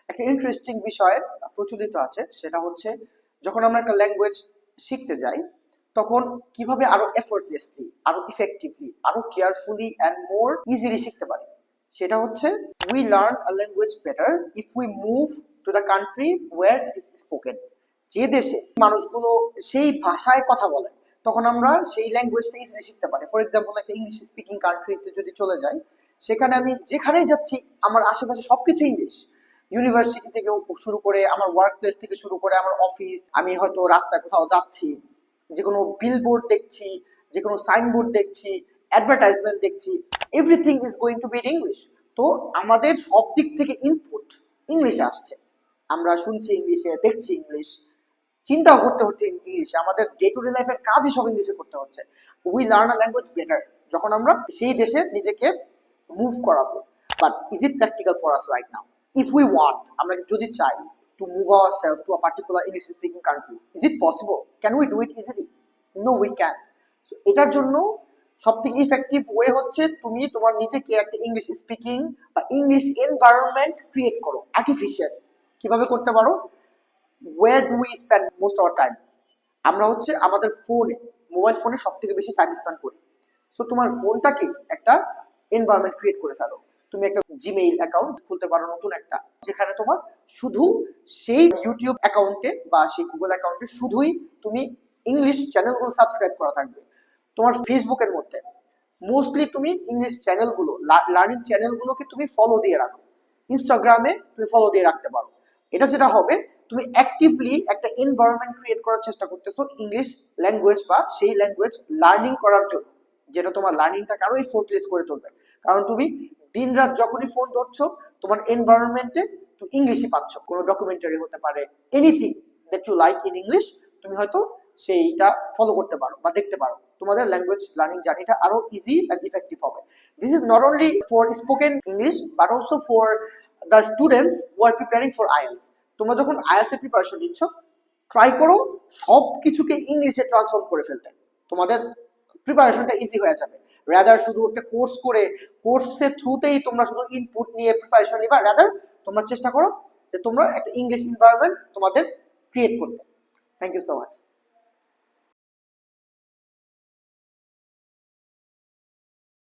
একটা ইন্টারেস্টিং বিষয় প্রচলিত আছে, সেটা হচ্ছে যখন আমরা একটা ল্যাঙ্গুয়েজ শিখতে যাই তখন কিভাবে আরো এফোর্টলেসলি, আরো ইফেক্টিভলি, আরো কেয়ারফুলি অ্যান্ড মোর ইজিলি শিখতে পারি। সেটা হচ্ছে we learn a language better if we move to the country where it is spoken. যে দেশে মানুষগুলো সেই ভাষায় কথা বলে তখন আমরা সেই ল্যাঙ্গুয়েজটা ইজিলি শিখতে পারি। ফর এক্সাম্পল, একটা ইংলিশ স্পিকিং কান্ট্রিতে যদি চলে যাই, সেখানে আমি যেখানেই যাচ্ছি আমার আশেপাশে সবকিছু ইংলিশ। ইউনিভার্সিটি থেকে শুরু করে আমার ওয়ার্ক প্লেস থেকে শুরু করে আমার অফিস, আমি হয়তো রাস্তায় কোথাও যাচ্ছি, যে কোনো বিলবোর্ড দেখছি, যে কোনো সাইনবোর্ড দেখছি, অ্যাডভার্টাইজমেন্ট দেখছি, everything is going to be in English. তো আমাদের সব দিক থেকে ইনপুট ইংলিশে আসছে। আমরা শুনছি ইংলিশে, দেখছি ইংলিশ, চিন্তাও করতে হচ্ছে ইংলিশে, আমাদের ডে টু ডে লাইফের কাজই সব ইংলিশে করতে হচ্ছে। We learn a language better যখন আমরা সেই দেশে নিজেকে মুভ করাবো। But is it practical for us right now? If we want, আমরা যদি চাই to move our self to a particular English speaking country, is it possible? Can we do it easily? No, we can. এটার জন্য সব থেকে effective way হচ্ছে তুমি তোমার নিজেকে একটা ইংলিশ স্পিকিং বা ইংলিশ এনভায়রনমেন্ট ক্রিয়েট করো, আর্টিফিশিয়াল। কিভাবে করতে পারো? Where do we spend most our time? আমরা হচ্ছে আমাদের ফোনে, মোবাইল ফোনে সব থেকে বেশি টাইম স্পেন্ড করি। সো তোমার ফোনটাকে একটা এনভায়রনমেন্ট ক্রিয়েট করে ফেলো। তুমি একটা জিমেইল অ্যাকাউন্ট খুলতে পারো নতুন একটা, যেখানে তোমার শুধু সেই ইউটিউব অ্যাকাউন্টে বা সেই গুগল অ্যাকাউন্টে শুধুই তুমি ইংলিশ চ্যানেলগুলো সাবস্ক্রাইব করা থাকবে। তোমার ফেসবুকের মধ্যে মোস্টলি তুমি ইংলিশ চ্যানেলগুলো, লার্নিং চ্যানেলগুলোকে তুমি ফলো দিয়ে রাখো। ইনস্টাগ্রামে তুমি ফলো দিয়ে রাখতে পারো। এটা যেটা হবে, তুমি অ্যাক্টিভলি একটা এনভায়রনমেন্ট ক্রিয়েট করার চেষ্টা করতেছো ইংলিশ ল্যাঙ্গুয়েজ বা সেই ল্যাঙ্গুয়েজ লার্নিং করার জন্য, যেটা তোমার লার্নিংটাকে আরো এফোর্টলেস করে তুলবে। কারণ তুমি দিন রাত যখনই ফোন ধরছো, তোমার এনভায়রনমেন্টে তুমি ইংলিশই পাচ্ছ। কোনো ডকুমেন্টারি হতে পারে, anything that you like in English, তুমি হয়তো সেইটা ফলো করতে পারো বা দেখতে পারো। তোমাদের ল্যাঙ্গুয়েজ লার্নিং জার্নিটা আরো ইজি অ্যান্ড ইফেক্টিভ হবে। This is not only for spoken English but also for the students who are preparing for IELTS. তোমরা যখন আইএলস এর প্রিপারেশন নিচ্ছ, ট্রাই করো সব কিছুকে ইংলিশে ট্রান্সফর্ম করে ফেলতে। তোমাদের প্রিপারেশনটা ইজি হয়ে যাবে। রাদার শুধু একটা কোর্স করে কোর্সের থ্রুতেই তোমরা শুধু ইনপুট নিয়ে প্রিপারেশন নিবা, রাদার তোমরা চেষ্টা করো যে তোমরা একটা ইংলিশ এনভায়রনমেন্ট তোমাদের ক্রিয়েট করতে। Thank you so much.